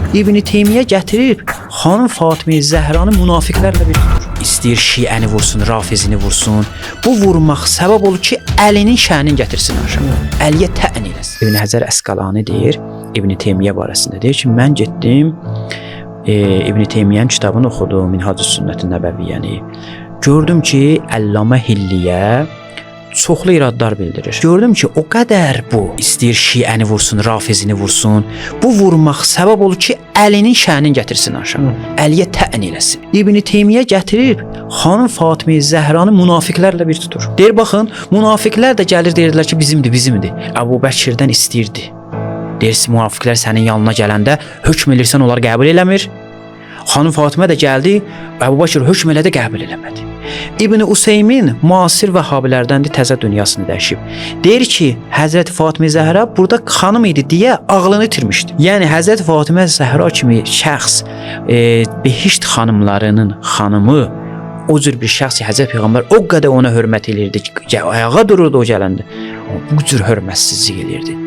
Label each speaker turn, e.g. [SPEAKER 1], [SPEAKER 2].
[SPEAKER 1] İbn Teymiyyə gətirib xanım Fatimə Zəhranı münafiqlərlə bir tutur. İstəyir Şiəni vursun, Rafizini vursun. Bu vurmaq səbəb olur ki, Əlinin şənini gətirsin aşağı. Əliyə tə'n eləsin. İbn Həcər Əsqalani deyir, İbn Teymiyyə barəsində deyir ki, mən getdim İbn Teymiyyənin kitabını oxudum, Minhacus Sünnət-i Nəbəviyyəni. Gördüm ki, Əllamə Hilliyə çoxlu iradlar bildirir. Gördüm ki, o qədər bu istəyir Şiəni vursun, Rafizini vursun. Bu vurmaq səbəb olur ki, Əlinin şənini gətirsin aşağı. Əliyə tə'n eləsin. İbn Teymiyyə gətirib xanım Fatimə Zəhranı münafiqlərlə bir tutur. Deyir, baxın, münafiqlər də gəlir deyirdilər ki, bizimdir. Əbu Bəkirdən istəyirdi. Deyir, münafiqlər sənin yanına gələndə hökm elirsən, onlar qəbul eləmir. Xanım Fatimə də gəldi, Əbu Bəkir hökm elədi, qəbul eləmədi. İbn Useymin müasir vəhabilərdəndir, təzə dünyasını dəyişib. Deyir ki, Həzrət Fatimə Zəhra burada xanım idi deyə ağlını itirmişdi. Yəni Həzrət Fatimə Zəhra kimi şəxs, behişt xanımlarının xanımı, o cür bir şəxs Həzrət Peyğəmbər o qədər ona hörmət elirdi ki, ayağa dururdu o gələndə. Bu cür hörmətsizlik elirdi.